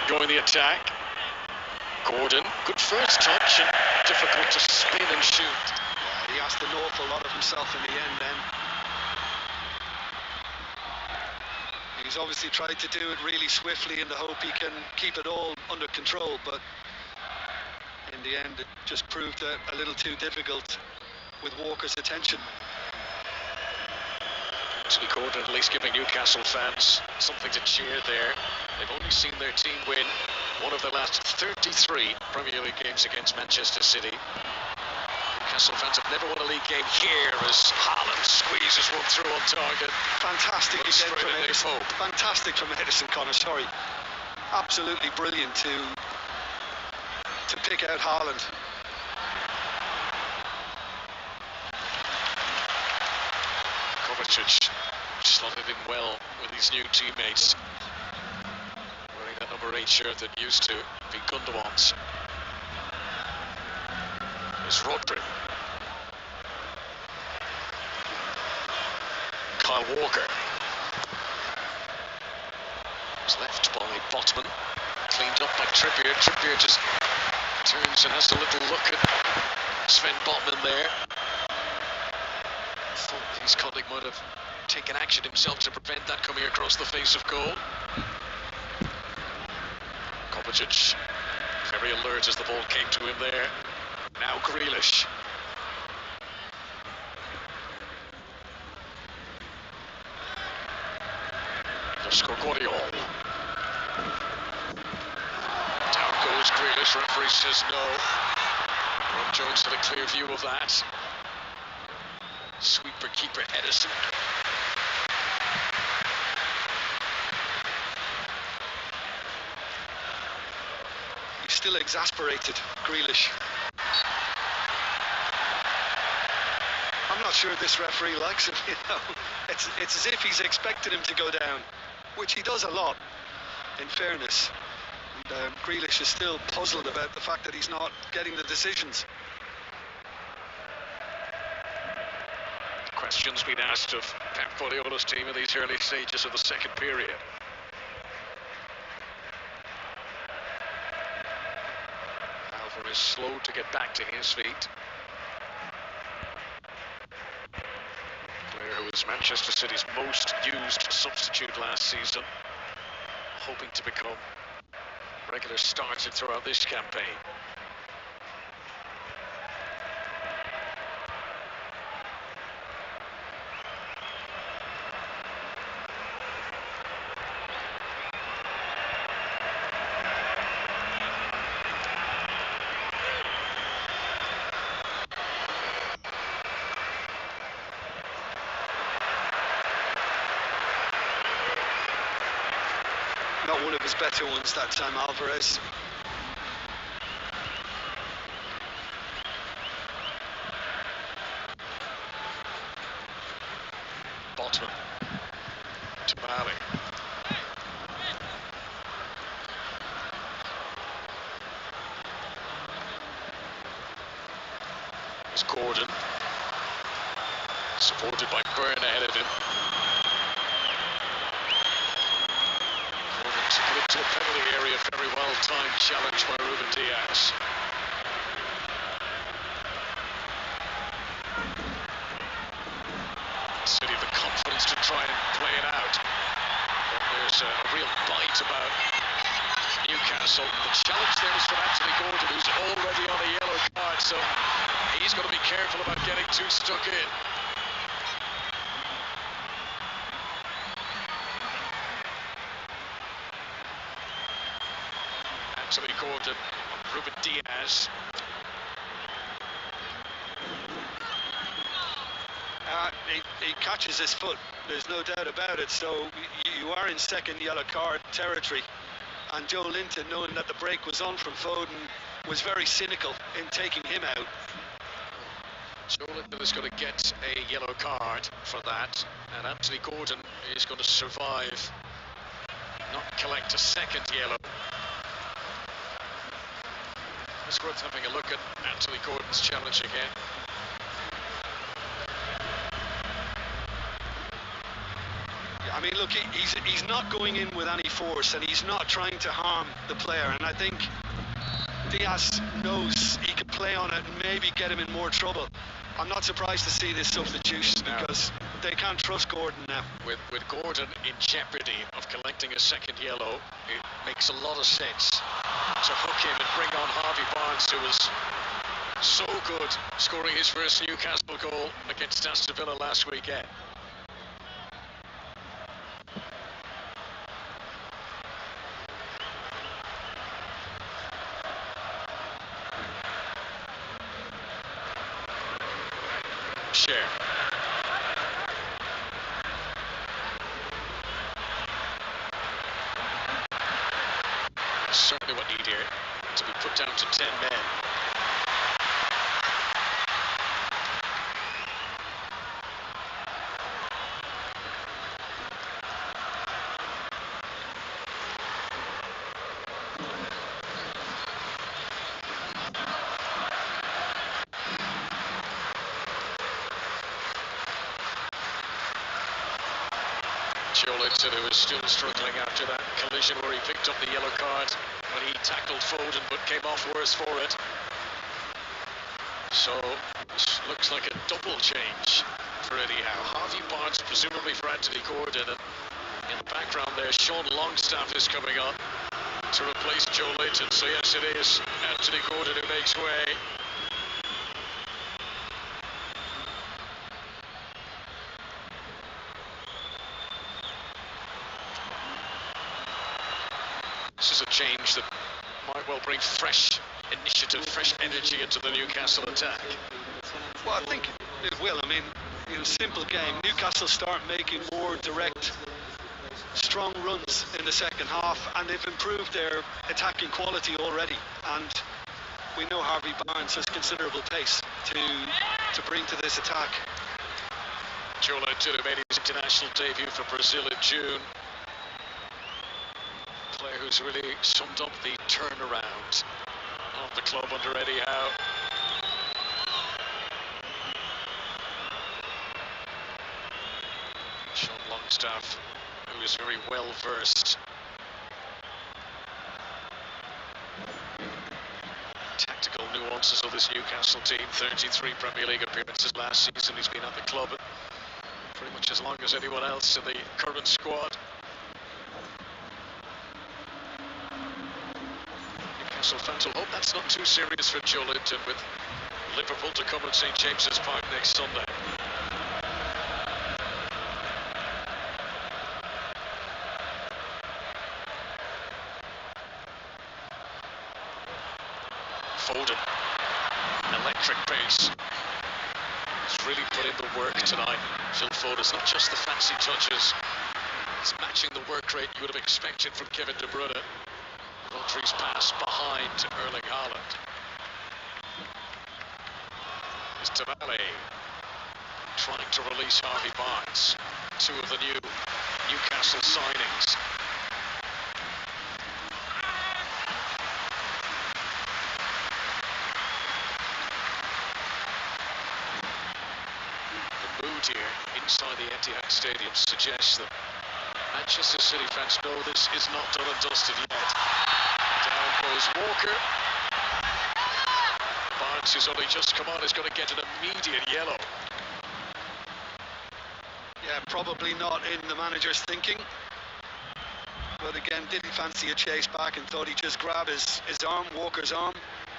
going the attack. Gordon, good first touch and difficult to spin and shoot. Yeah, he asked an awful lot of himself in the end then. He's obviously tried to do it really swiftly in the hope he can keep it all under control, but in the end it just proved a little too difficult with Walker's attention. XRecorder at least giving Newcastle fans something to cheer there. They've only seen their team win one of the last 33 Premier League games against Manchester City. Newcastle fans have never won a league game here as Haaland squeezes one through on target. Fantastic again from Edison. Hope. Fantastic from Edison, Connor, sorry. Absolutely brilliant to pick out Haaland. Kovacic slotted in well with his new teammates, wearing that number 8 shirt that used to be Gundogan's. There's Rodri. Kyle Walker. It's left by Botman, cleaned up by Trippier. Trippier just turns and has a little look at Sven Botman there. Thought his colleague might have taken action himself to prevent that coming across the face of goal. Kovacic, very alert as the ball came to him there. Now Grealish. XRecorder. Down goes Grealish, referee says no. Ron Jones had a clear view of that. Sweeper keeper Edison. He's still exasperated, Grealish. I'm not sure this referee likes him, you know. It's as if he's expected him to go down, which he does a lot, in fairness. And Grealish is still puzzled about the fact that he's not getting the decisions. Questions being asked of Pep Guardiola's team in these early stages of the second period. Alvarez slow to get back to his feet. Player who was Manchester City's most used substitute last season, hoping to become regular starter throughout this campaign. Not one of his better ones that time, Alvarez. Botman to Bali. It's Gordon, supported by Byrne ahead of him. Took it into a penalty area, very well timed challenge by Ruben Diaz. City the confidence to try and play it out. But there's a real bite about Newcastle. The challenge there is for Anthony Gordon, who's already on a yellow card, so he's got to be careful about getting too stuck in. Anthony Gordon, Ruben Diaz. He catches his foot, there's no doubt about it, so you are in second yellow card territory. And Joe Linton, knowing that the break was on from Foden, was very cynical in taking him out. Joe Linton is going to get a yellow card for that, and Anthony Gordon is going to survive, not collect a second yellow. It's worth having a look at Anthony Gordon's challenge again. I mean, look, he's not going in with any force, and he's not trying to harm the player. And I think Diaz knows he can play on it and maybe get him in more trouble. I'm not surprised to see this substitution because they can't trust Gordon now. With Gordon in jeopardy of collecting a second yellow, it makes a lot of sense to hook him and bring on Harvey Barnes, who was so good, scoring his first Newcastle goal against Aston Villa last weekend. Share. Certainly what need here, to be put down to 10 men. Jolinton, who was still struggling after that collision where he picked up the yellow card when he tackled Foden but came off worse for it. So this looks like a double change for Eddie Howe. Harvey Barnes presumably for Anthony Gordon, and in the background there Sean Longstaff is coming on to replace Jolinton. So yes, it is Anthony Gordon who makes way. This is a change that might well bring fresh initiative, fresh energy into the Newcastle attack. Well, I think it will. I mean, simple game. Newcastle start making more direct, strong runs in the second half, and they've improved their attacking quality already. And we know Harvey Barnes has considerable pace to bring to this attack. Jolinton, who made his international debut for Brazil in June. Player who's really summed up the turnaround of the club under Eddie Howe. Sean Longstaff, who is very well versed. Tactical nuances of this Newcastle team. 33 Premier League appearances last season. He's been at the club pretty much as long as anyone else in the current squad. Newcastle fans will hope that's not too serious for Jolinton, with Liverpool to come at St James's Park next Sunday. Foden, electric pace. He's really put in the work tonight. Phil Foden's not just the fancy touches, it's matching the work rate you would have expected from Kevin De Bruyne. Rodri's pass behind to Erling Haaland. It's Tabale trying to release Harvey Barnes. Two of the new Newcastle signings. The mood here inside the Etihad Stadium suggests that Manchester City fans know this is not done and dusted yet. Down goes Walker. Barnes, who's only just come on, is going to get an immediate yellow. Yeah, probably not in the manager's thinking. But again, didn't fancy a chase back and thought he'd just grab his arm, Walker's arm.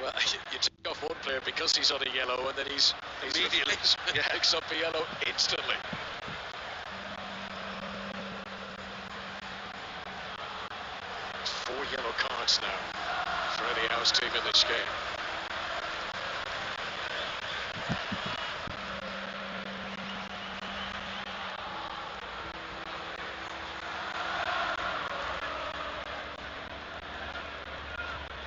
Well, you take off one player because he's on a yellow, and then he's immediately picks up a yellow instantly. Four yellow cards now for Eddie Howe's team in this game.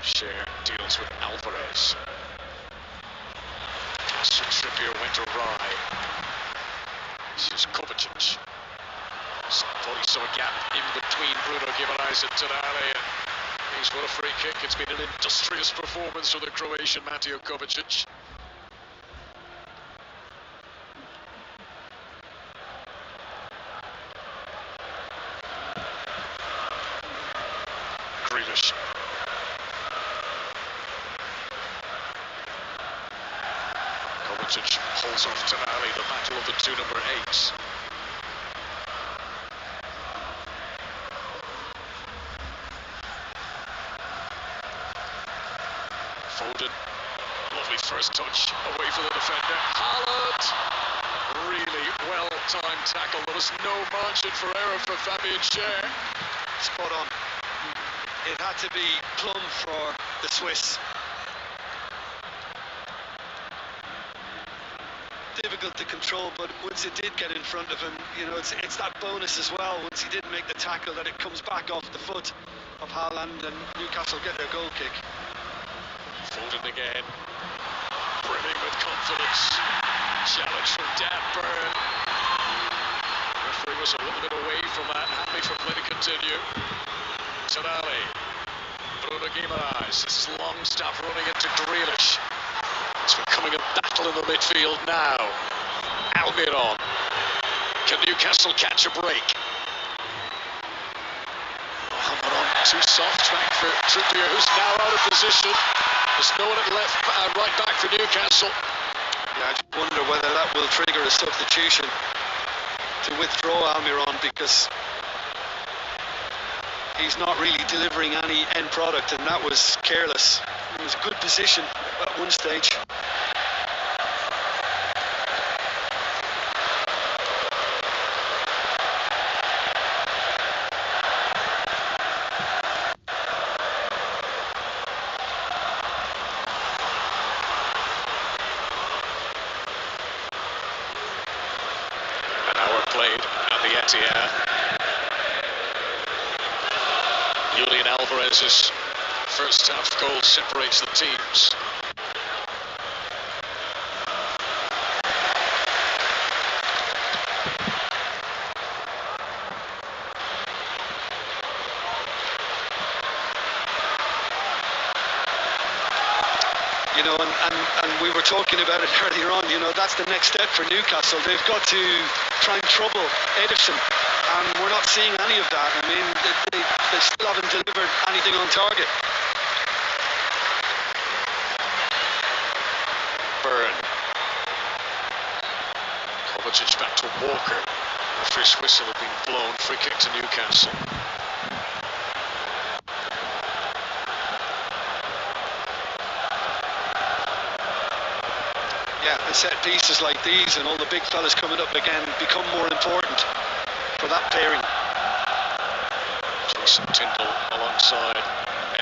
Share deals with Alvarez. So Trippier went awry. This is Kovacic. Thought he saw a gap in between Bruno Guimaraes and Tonali, and he's won a free kick. It's been an industrious performance for the Croatian Mateo Kovacic. Kovacic pulls off Tonali, the battle of the two number 8s. Foden, lovely first touch away from the defender. Haaland, really well-timed tackle. There was no margin for error for Fabian Schär. Spot on. It had to be plumb for the Swiss. Difficult to control, but once it did get in front of him, you know, it's that bonus as well. Once he did make the tackle, that it comes back off the foot of Haaland and Newcastle get their goal kick. Foden again, brimming with confidence. Challenge from Dan Burn. Referee was a little bit away from that. Happy for play to continue. Tonali, Bruno Guimaraes. This is Longstaff running into Grealish. It's becoming a battle in the midfield now. Almiron. Can Newcastle catch a break? Almiron too soft back for Trippier, who's now out of position. There's no one at left, right back for Newcastle. Yeah, I just wonder whether that will trigger a substitution to withdraw Almiron, because he's not really delivering any end product, and that was careless. It was a good position at one stage. Played at the Etihad. Julian Alvarez's first half goal separates the teams. You know, and we were talking about it earlier on, you know, that's the next step for Newcastle. They've got to try and trouble Ederson, and we're not seeing any of that. I mean, they still haven't delivered anything on target. Burn. Kovacic back to Walker. The first whistle had been blown. Free kick to Newcastle. Yeah, and set pieces like these and all the big fellas coming up again become more important for that pairing. Jason Tyndall alongside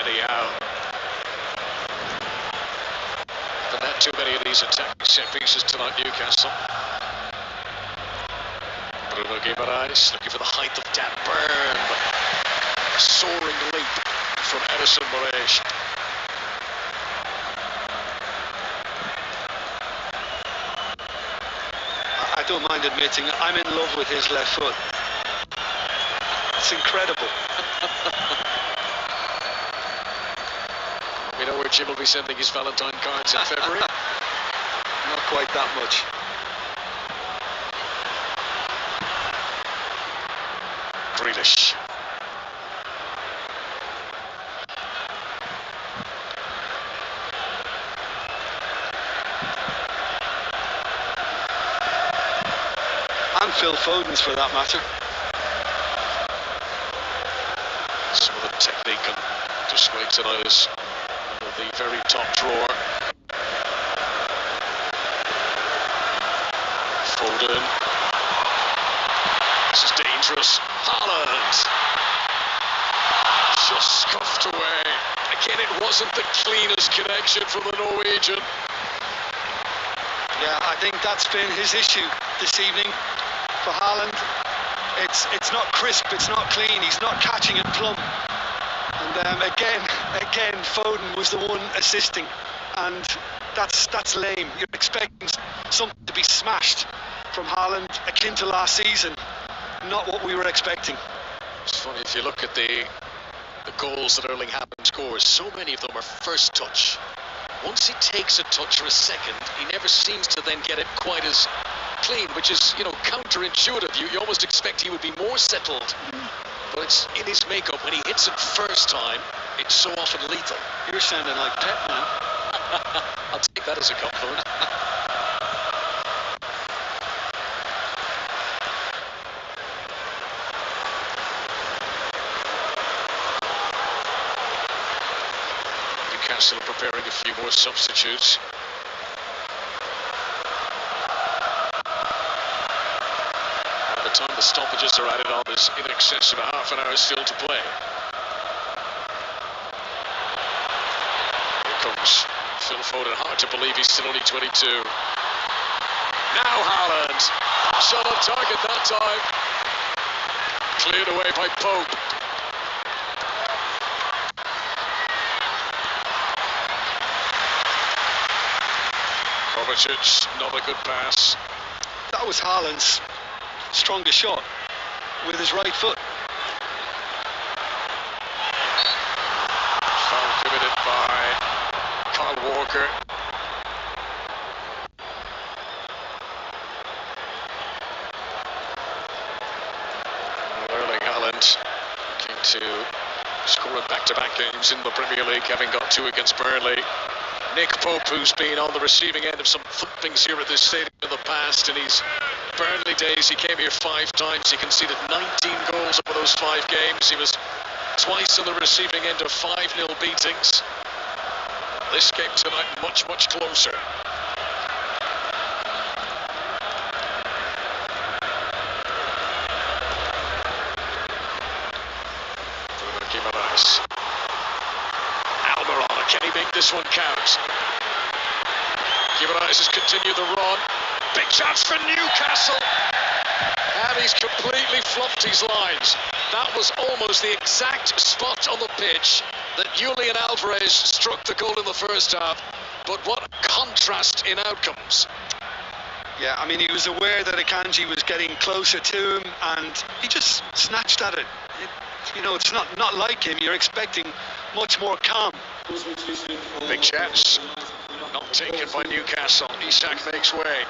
Eddie Howe. But not too many of these attacking set pieces tonight, Newcastle. Bruno Guimaraes looking for the height of Dan Burn, but a soaring leap from Edison Moraes. I don't mind admitting I'm in love with his left foot. It's incredible. We know where Jim will be sending his Valentine cards in February. Not quite that much. Grealish. And Phil Foden's, for that matter. Some of the technique and display tonight is the very top drawer. Foden. This is dangerous. Haaland. Just scuffed away. Again, it wasn't the cleanest connection from the Norwegian. Yeah, I think that's been his issue this evening for Haaland. It's not crisp, it's not clean, he's not catching it plumb. And again, Foden was the one assisting, and that's lame. You're expecting something to be smashed from Haaland, akin to last season. Not what we were expecting. It's funny, if you look at the goals that Erling Haaland scores, so many of them are first touch. Once he takes a touch or a second, he never seems to then get it quite as clean, which is, you know, counterintuitive. You almost expect he would be more settled, but it's in his makeup. When he hits it first time, it's so often lethal. You're sounding like Pep now. I'll take that as a compliment. Newcastle are preparing a few more substitutes. By the time the stoppages are added on, there's in excess of a half an hour still to play. Here comes Phil Foden. Hard to believe he's still only 22. Now Haaland. Shot on target that time. Cleared away by Pope. Kovacic, not a good pass. That was Haaland's strongest shot with his right foot. Foul committed by Kyle Walker. Erling Haaland looking to score in back-to-back games in the Premier League, having got 2 against Burnley. Nick Pope, who's been on the receiving end of some thumpings here at this stadium in the past. In his Burnley days, he came here 5 times. He conceded 19 goals over those 5 games. He was twice on the receiving end of 5-0 beatings. This game tonight much, much closer. Almiron, can he make this one count? Gimenez has continued the run. Big chance for Newcastle. And he's completely fluffed his lines. That was almost the exact spot on the pitch that Julian Alvarez struck the goal in the first half. But what a contrast in outcomes. Yeah, I mean, he was aware that Akanji was getting closer to him, and he just snatched at it. You know, it's not like him. You're expecting much more calm. Big chance. Not taken by Newcastle. Isak makes way.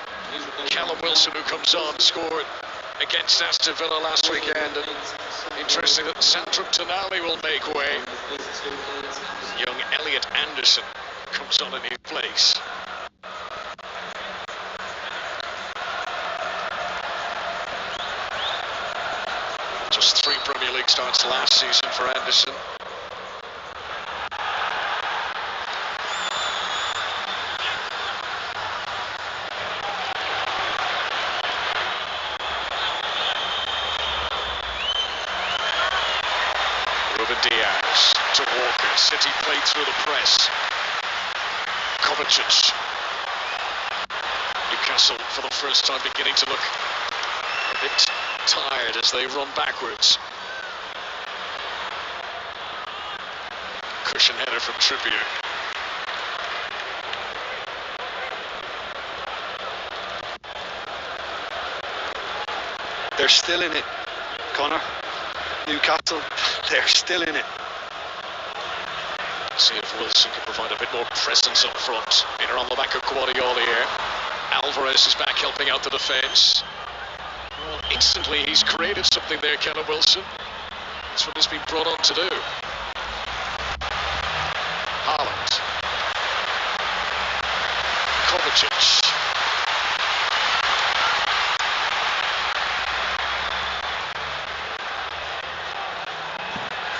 Callum Wilson, who comes on, scored against Aston Villa last weekend. And interesting that Sandro Tonali will make way. Young Elliot Anderson comes on in his place. Just 3 Premier League starts last season for Anderson. Ruben Diaz to Walker. City played through the press. Kovacic. Newcastle for the first time beginning to look a bit tired as they run backwards. Cushion header from Trippier. They're still in it, Connor. Newcastle, they're still in it. See if Wilson can provide a bit more presence up front. In or on the back of Guardiola here. Alvarez is back helping out the defence. Well, instantly he's created something there, Callum Wilson. That's what he's been brought on to do. Haaland. Kovacic.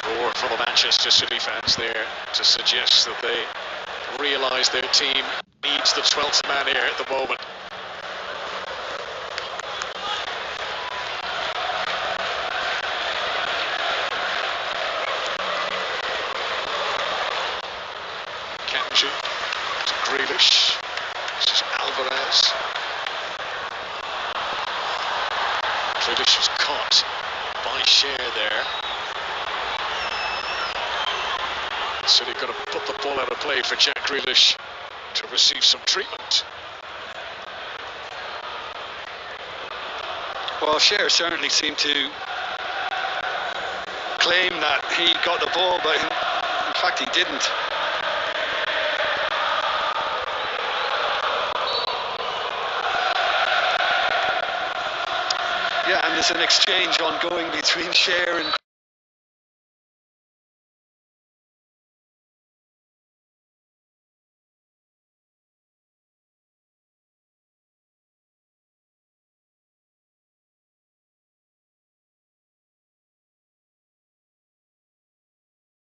Roar for the Manchester City fans there to suggest that they realise their team needs the 12th man here at the moment. Kanji to Grealish. This is Alvarez. Grealish was caught by Cher there. So they've got to put the ball out of play for Jack Grealish to receive some treatment. Well, Cher certainly seemed to claim that he got the ball, but in fact he didn't. Yeah, and there's an exchange ongoing between Cher and